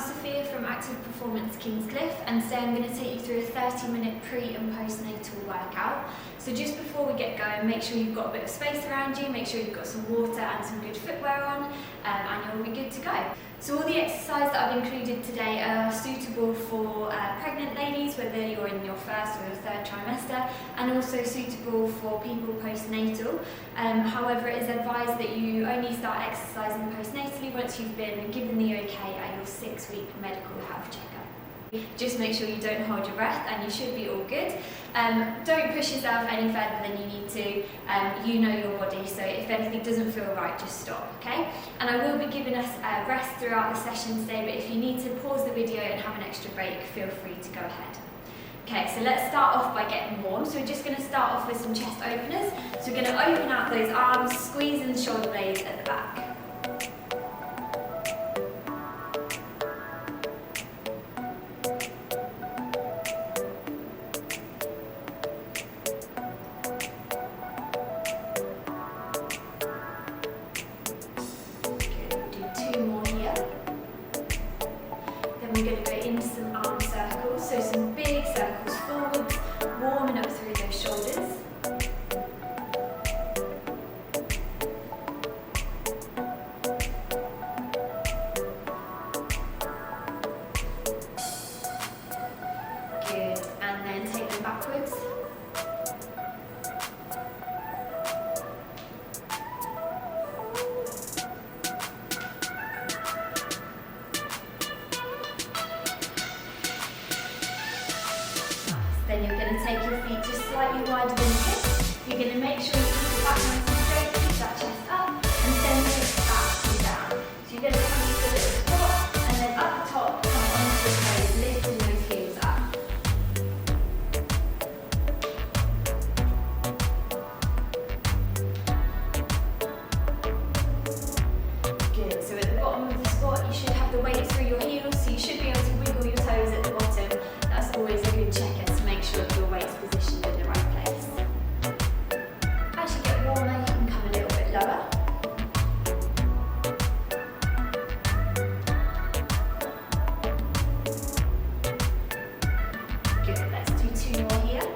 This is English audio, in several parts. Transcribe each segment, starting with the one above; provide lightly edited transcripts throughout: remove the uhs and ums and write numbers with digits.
Sophia from Active Performance Kings Cliffe, and today I'm going to take you through a 30-minute pre and postnatal workout. So just before we get going, make sure you've got a bit of space around you, make sure you've got some water and some good footwear on, and you'll be good to go. So all the exercises that I've included today are suitable for pregnant ladies, whether you're in your first or your third trimester, and also suitable for people postnatal. However, it is advised that you only start exercising postnatally once you've been given the okay at your 6-week medical health checkup. Just make sure you don't hold your breath and you should be all good. Don't push yourself any further than you need to. You know your body, so if anything doesn't feel right, just stop, okay? And I will be giving us a rest throughout the session today, but if you need to pause the video and have an extra break, feel free to go ahead. Okay, so let's start off by getting warm. So we're just going to start off with some chest openers. So we're going to open out those arms, squeezing the shoulder blades at the back. We're going to go into some arm circles, so some big circles forwards, warming up through those shoulders. Good, and then take them backwards. Then you're going to take your feet just slightly wider than the hips. You're going to make sure you keep your back nice and straight, keep that chest up, and send the hips back and down. So you're going to come into a little squat, and then up the top, come onto the toes, lifting those heels up. Good, so at the bottom of the squat, you should have the weight through your heels, so you should be able to wiggle your toes at the bottom. That's always a good checker. Make sure that your weight's positioned in the right place. As you get warmer, you can come a little bit lower. Good, let's do 2 more here.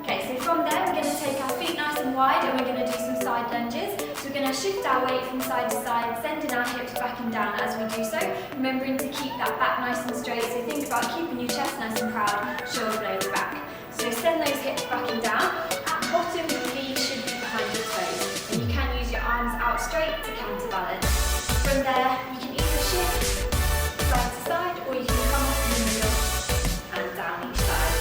Okay, so from there we're going to take our feet nice and wide and we're going to do some side lunges. So we're going to shift our weight from side to side, sending our hips back and down as we do so, remembering to keep that back nice and straight. So think about keeping your chest nice and proud, shoulder blades back. So send those hips back and down. At the bottom, your knees should be behind your toes, and you can use your arms out straight to counterbalance. From there, you can either shift side to side, or you can come up in the middle and down each side.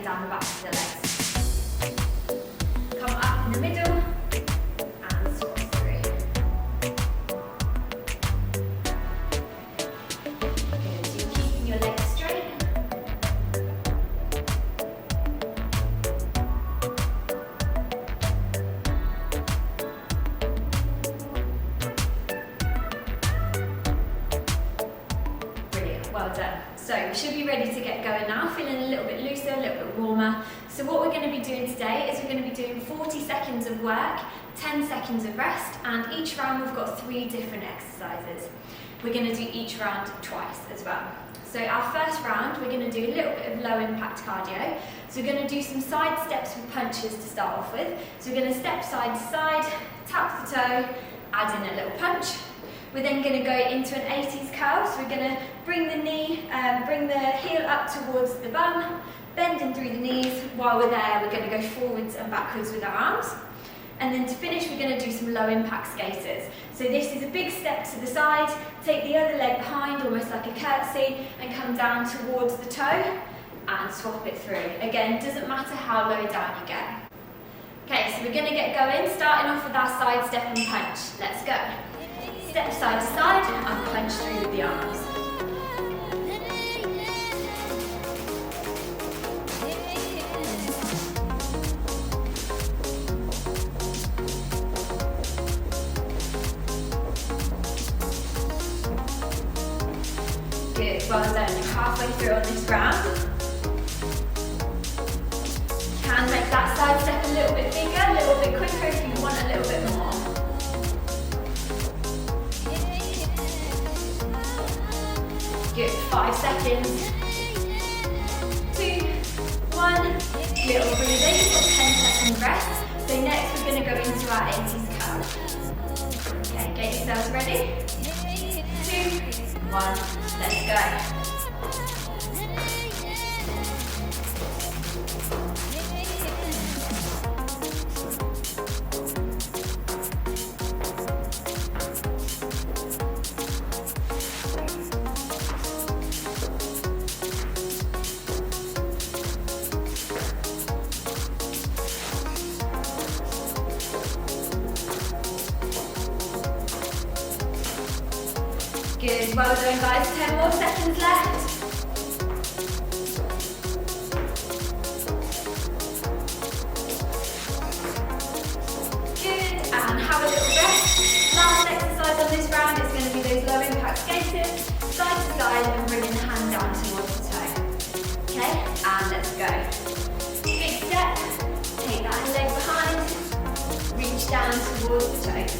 Down the back of the legs. Come up in the middle and swap through. Good, so you're keeping your legs straight. Brilliant, well done. So we should be ready to get going now, feeling a little bit looser, a little bit warmer. So what we're going to be doing today is we're going to be doing 40 seconds of work, 10 seconds of rest, and each round we've got 3 different exercises. We're going to do each round twice as well. So our first round, we're going to do a little bit of low impact cardio. So we're going to do some side steps with punches to start off with. So we're going to step side to side, tap the toe, add in a little punch. We're then going to go into an 80s curl, so we're going to bring the knee, bring the heel up towards the bum, bending through the knees. While we're there, we're going to go forwards and backwards with our arms. And then to finish, we're going to do some low impact skaters. So this is a big step to the side, take the other leg behind, almost like a curtsy, and come down towards the toe and swap it through. Again, doesn't matter how low down you get. Okay, so we're going to get going, starting off with our side step and punch. Let's go. Step side to side and punch through with the arms. Good, well done. You're halfway through on this round. Can make that side step a little bit bigger, a little bit quicker if you want a little bit more. Good, 5 seconds. 2, 1. Little breathing, you've got 10-second rest. So next we're going to go into our 80s curl. Okay, get yourselves ready. 2, 1, let's go. Good, well done guys, 10 more seconds left. Good, and have a little rest. Last exercise on this round is going to be those low impact skaters, side to side and bringing the hand down towards the toe. Okay, and let's go. Big step, take that leg behind, reach down towards the toes.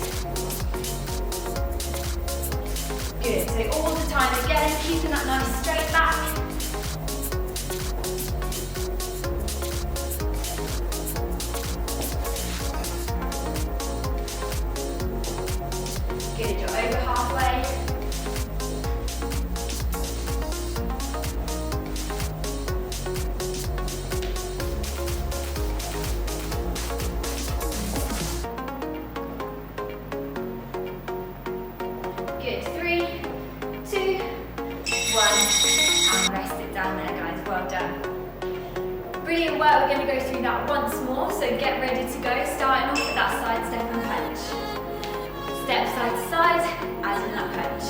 Good, so all the time again, keeping that nice straight back. Good, you're over halfway. Good, 3, 2, 1, and rest it down there guys, well done. Brilliant work, we're going to go through that once more, so get ready to go, starting off with that side step and punch. Step side to side, as in that punch.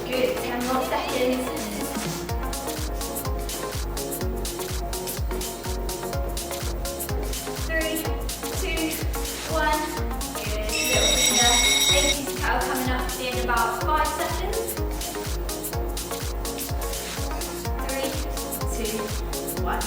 Good, 10 more seconds. 3, 2, 1. Good, little breather. 80s curl coming up in about 5 seconds. 3, 2, 1.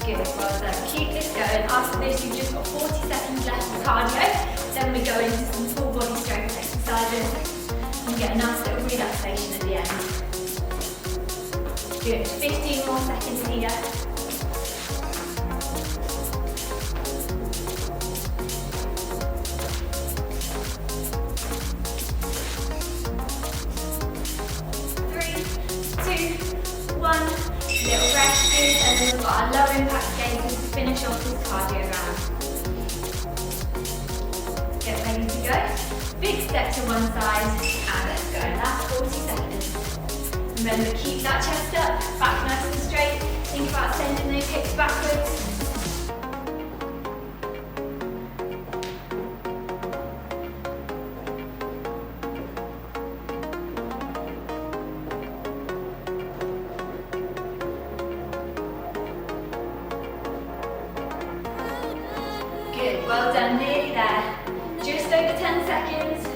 Good, well done. Keep this going. After this, you've just got 40 seconds left of cardio. Then we go into some full body strength exercises and get a nice little relaxation at the end. Good, 15 more seconds here. Little rest, good, and then we've got our low impact skaters to finish off this cardio round. Get ready to go. Big step to one side, and let's go. Last 40 seconds. Remember, keep that chest up, back nice and straight. Think about sending those hips backwards. Good, well done, nearly there. Just over 10 seconds.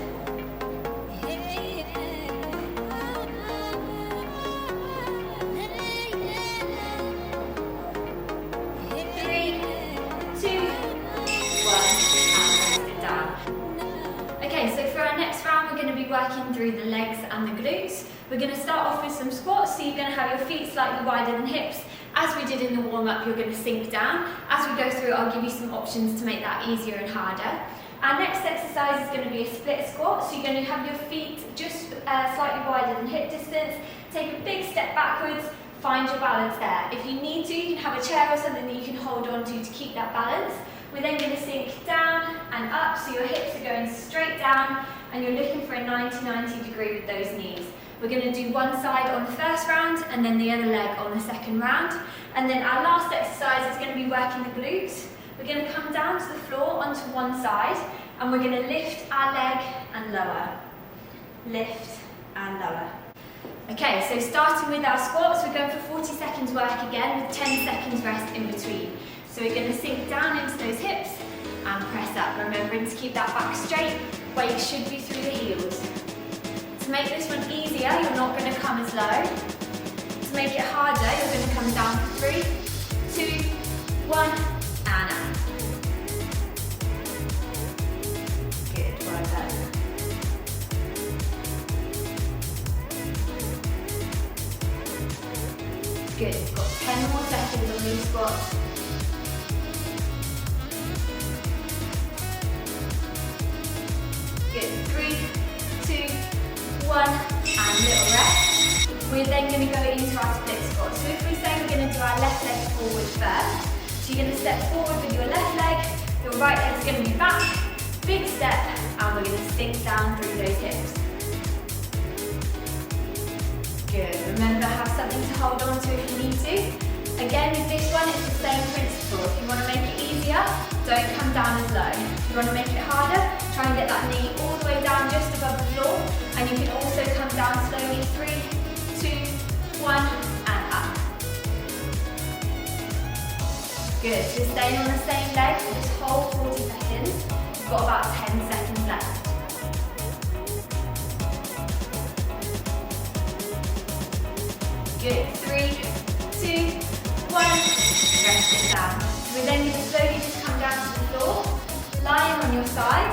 and the glutes. We're going to start off with some squats, so you're going to have your feet slightly wider than hips. As we did in the warm-up, you're going to sink down. As we go through, I'll give you some options to make that easier and harder. Our next exercise is going to be a split squat, so you're going to have your feet just slightly wider than hip distance. Take a big step backwards, find your balance there. If you need to, you can have a chair or something that you can hold on to keep that balance. We're then going to sink down and up, so your hips are going straight down and you're looking for a 90-90 degree with those knees. We're going to do one side on the first round and then the other leg on the second round. And then our last exercise is going to be working the glutes. We're going to come down to the floor onto one side and we're going to lift our leg and lower. Lift and lower. Okay, so starting with our squats, we're going for 40 seconds work again with 10 seconds rest in between. So we're going to sink down into those hips and press up, remembering to keep that back straight. Weight should be through the heels. To make this one easier, you're not going to come as low. To make it harder, you're going to come down for 3, 2, 1, and up. Good, well done. Good, you've got 10 more seconds on these squats. Good, 3, 2, 1, and little rest. We're then going to go into our split squat. So if we say we're going to do our left leg forward first, so you're going to step forward with your left leg, your right leg's going to be back, big step, and we're going to sink down through those hips. Good, remember have something to hold on to if you need to. Again with this one it's the same principle. If you want to make it easier, don't come down as low. If you want to make it harder, try and get that knee all the way down just above the floor, and you can also come down slowly. 3, 2, 1, and up. Good, so staying on the same leg for this whole 40 seconds. You've got about 10 seconds left. Good, 3, 2, 1, rest it down. So we're then going to slowly just come down to the floor, lying on your side,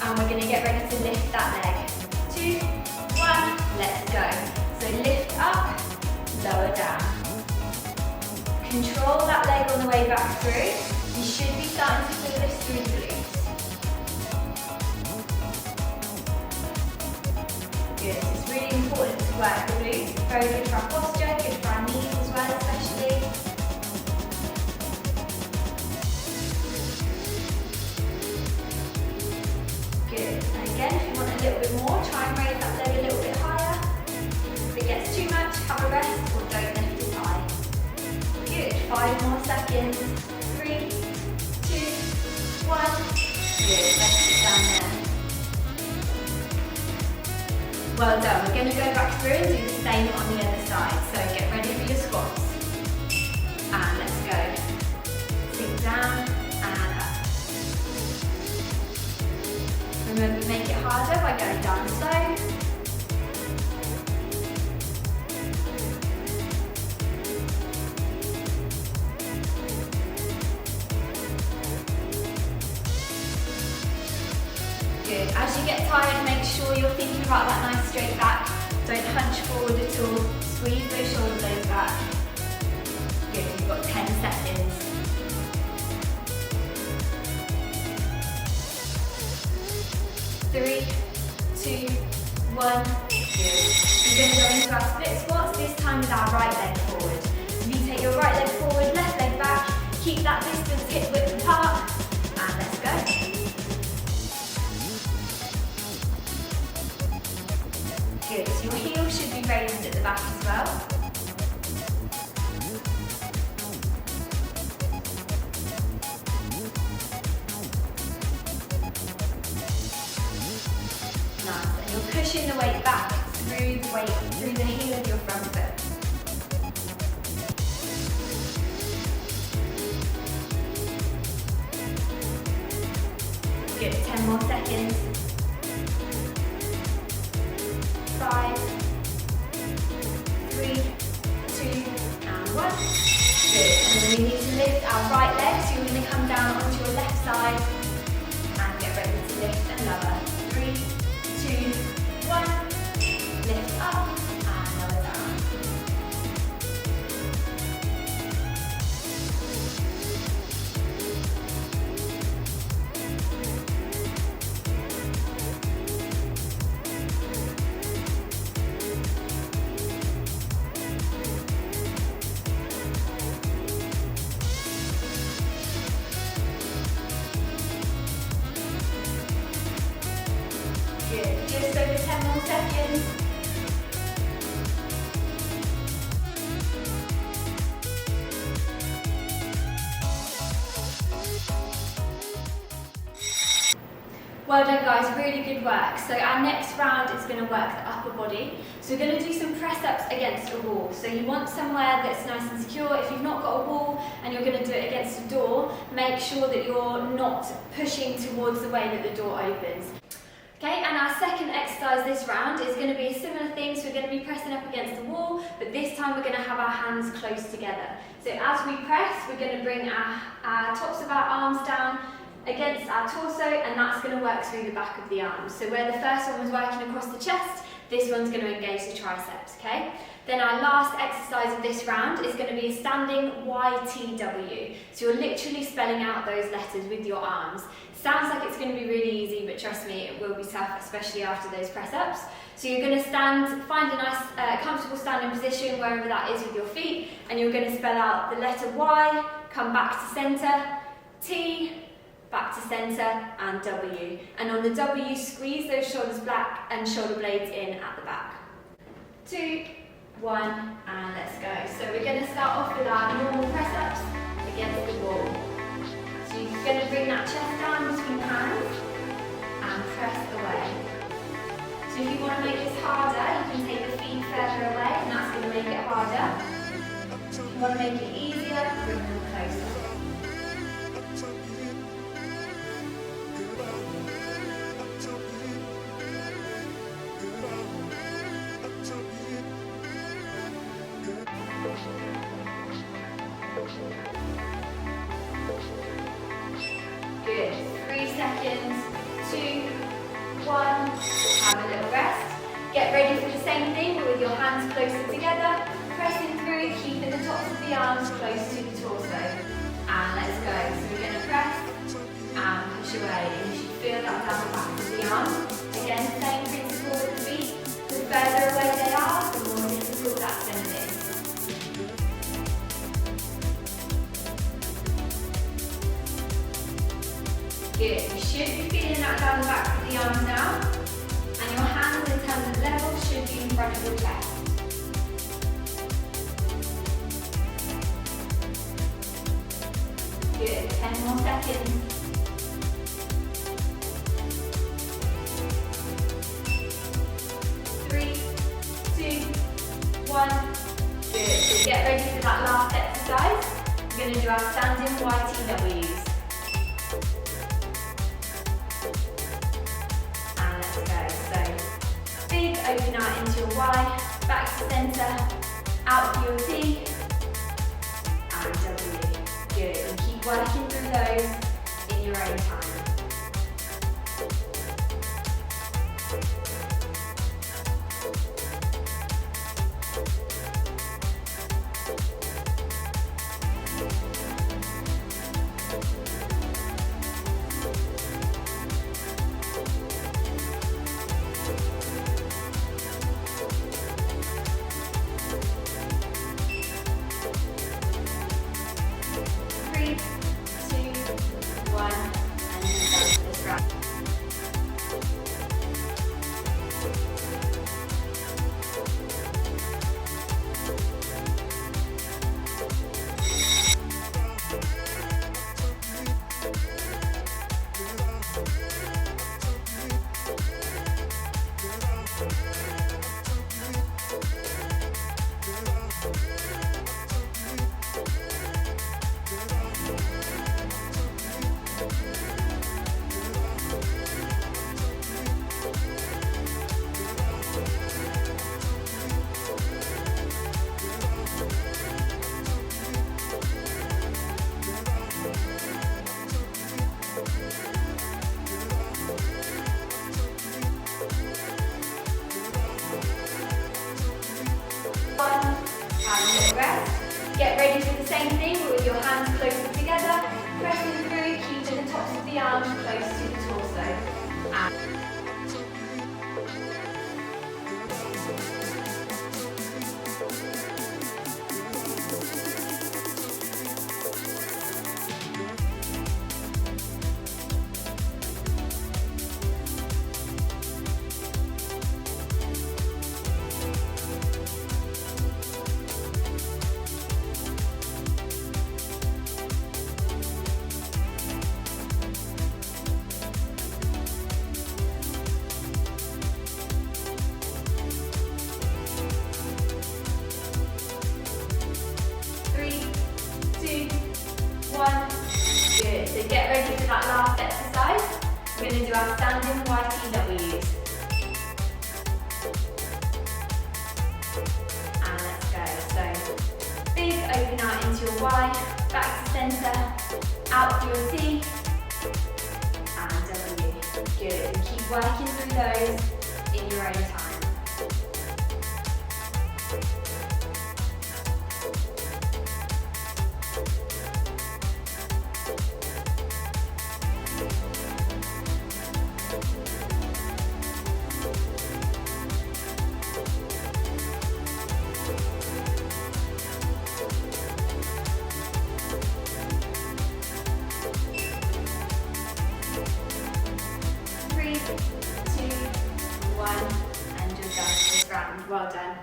and we're going to get ready to lift that leg. 2, 1, let's go. So lift up, lower down. Control that leg on the way back through. You should be starting to feel this through the glutes. Good, so it's really important to work the glutes. Very good for our posture, good for our knees as well especially. Good, and again if you want a little bit more, try and raise that leg a little bit higher. If it gets too much, have a rest or don't lift it high. Good, 5 more seconds. 3, 2, 1. Good, rest it down there. Well done, we're going to go back through and do the same on the other side. So get ready for your squats. And let's go. Sink down and up. Remember, make it harder by going down slow. Good. As you get tired, make sure you're thinking about that nice straight back. Don't hunch forward at all. Squeeze those shoulder blades back. Good, you've got 10 seconds. 3, 2, 1. Good. We're going to go into our split squats, this time with our right leg forward. So you take your right leg forward, left leg back, keep that distance hip width apart, and let's go. Good, so your heels should be raised at the back as well. Nice, and you're pushing the weight back through the heel of your front foot. Good, 10 more seconds. 5, 3, 2, and 1. Good. And then we need to lift our right leg, so you're going to come down onto your left side and get ready to lift and lower. 3, 2, 1. Well done guys, really good work. So our next round is going to work the upper body. So we're going to do some press-ups against a wall. So you want somewhere that's nice and secure. If you've not got a wall and you're going to do it against a door, make sure that you're not pushing towards the way that the door opens. Okay, and our second exercise this round is going to be a similar thing. So we're going to be pressing up against the wall, but this time we're going to have our hands close together. So as we press, we're going to bring our tops of our arms down against our torso, and that's going to work through the back of the arms. So where the first one was working across the chest, this one's going to engage the triceps, okay? Then our last exercise of this round is going to be a standing YTW. So you're literally spelling out those letters with your arms. Sounds like it's going to be really easy, but trust me, it will be tough, especially after those press-ups. So you're going to stand, find a nice, comfortable standing position wherever that is with your feet, and you're going to spell out the letter Y, come back to centre, T, back to centre, and W. And on the W, squeeze those shoulders back and shoulder blades in at the back. 2, 1, and let's go. So we're going to start off with our normal press-ups against the wall. So you're going to bring that chest down between hands and press away. So if you want to make this harder, you can take the feet further away, and that's going to make it harder. If you want to make it easier, bring them closer. Good. 3 seconds. 2, 1. Have a little rest. Get ready for the same thing, but with your hands closer together. Pressing through, keeping the tops of the arms close to the torso. And let's go. So we're going to press and push away. And you should feel that down the back of the arm. Again, same principle with the feet. The further away they are, the more difficult that's going to be. Good. You should be feeling that down the back of the arms now. And your hands in terms of level should be in front of your chest. Good. 10 more seconds. 3, 2, 1. Good. So get ready for that last exercise. We're going to do our standing YTWs. Open out into your Y, back to centre, out for your T, and W. Good, and keep working through those in your own time. Get ready for the same thing, but with your hands closer together, pressing through, keeping the tops of the arms close to the torso. do our standing YTWs. And let's go. So big open out into your Y, back to centre, out for your T, and W. Good, and keep working through those in your own time. Well done.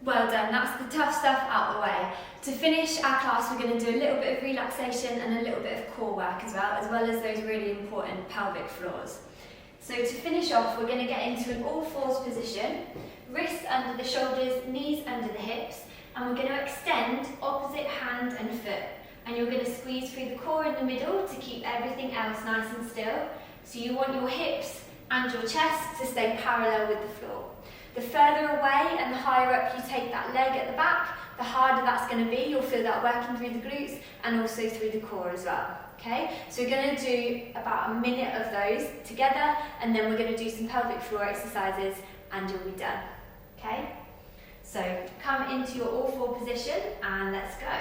Well done, that's the tough stuff out the way. To finish our class, we're going to do a little bit of relaxation and a little bit of core work as well as those really important pelvic floors. So to finish off, we're going to get into an all fours position, wrists under the shoulders, knees under the hips, and we're going to extend opposite hand and foot. And you're going to squeeze through the core in the middle to keep everything else nice and still. So you want your hips and your chest to stay parallel with the floor. The further away and the higher up you take that leg at the back, the harder that's going to be. You'll feel that working through the glutes and also through the core as well. Okay, so we're going to do about a minute of those together, and then we're going to do some pelvic floor exercises and you'll be done. Okay, so come into your all four position and let's go.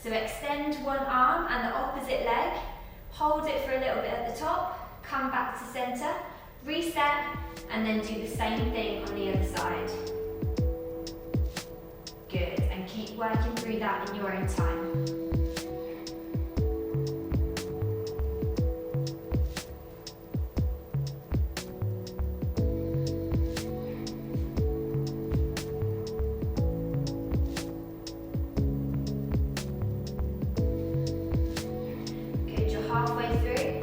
So extend one arm and the opposite leg, hold it for a little bit at the top, come back to centre, reset, and then do the same thing on the other side. Good, and keep working through that in your own time. Good, you're halfway through.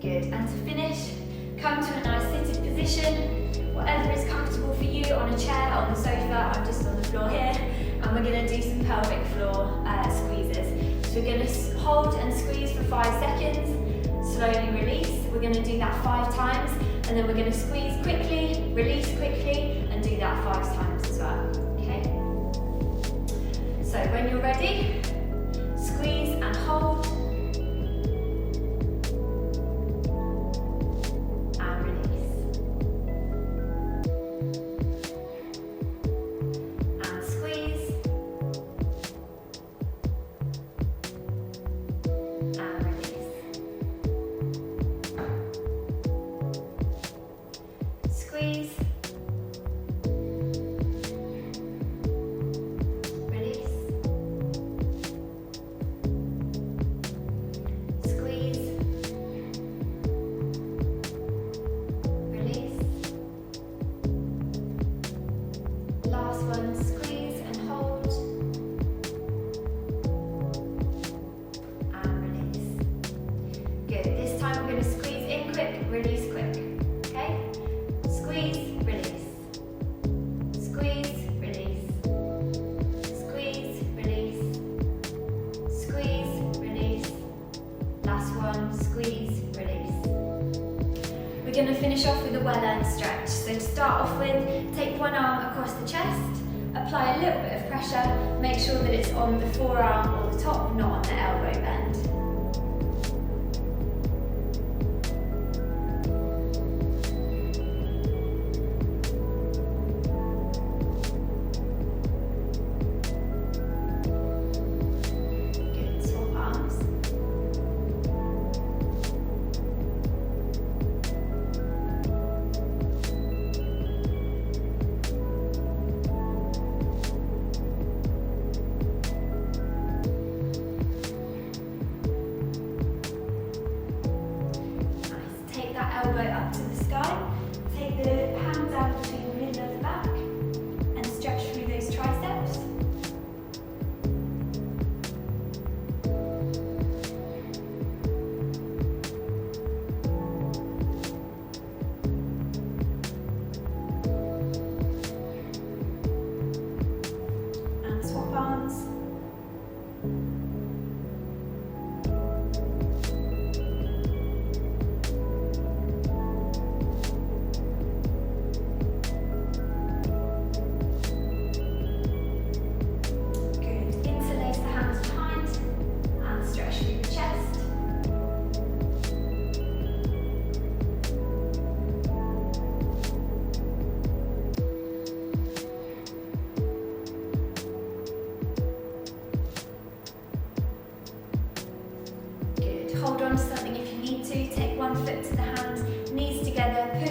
Good, and to finish, come to a nice seated position, whatever is comfortable for you, on a chair, on the sofa. I'm just on the floor here, and we're going to do some pelvic floor squeezes. So we're going to hold and squeeze for 5 seconds, slowly release. We're going to do that 5 times, and then we're going to squeeze quickly, release quickly, and do that 5 times as well. Okay? So when you're ready, squeeze and hold. We're going to finish off with a well-earned stretch. So to start off with, take one arm across the chest, apply a little bit of pressure, make sure that it's on the forearm or the top, not on the elbow bend.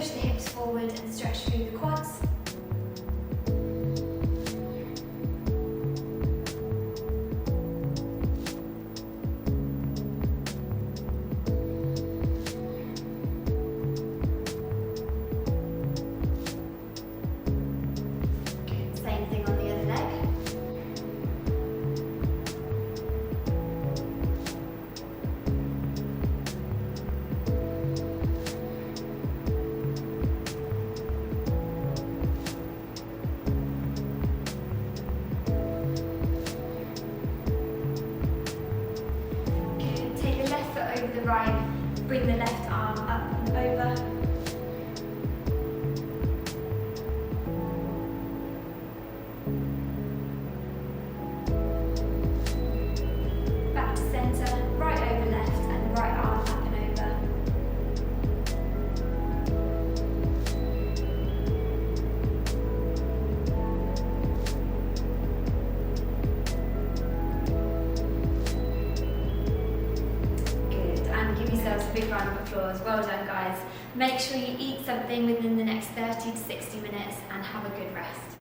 push the hips forward and stretch through the quads. Same thing on the other leg. Good. Take the left foot over the right, bring the left arm up and over. Back to centre, right over left and right arm up and over. Good, and give yourselves a big round of applause. Well done, guys. Make sure you eat something within the next 30 to 60 minutes and have a good rest.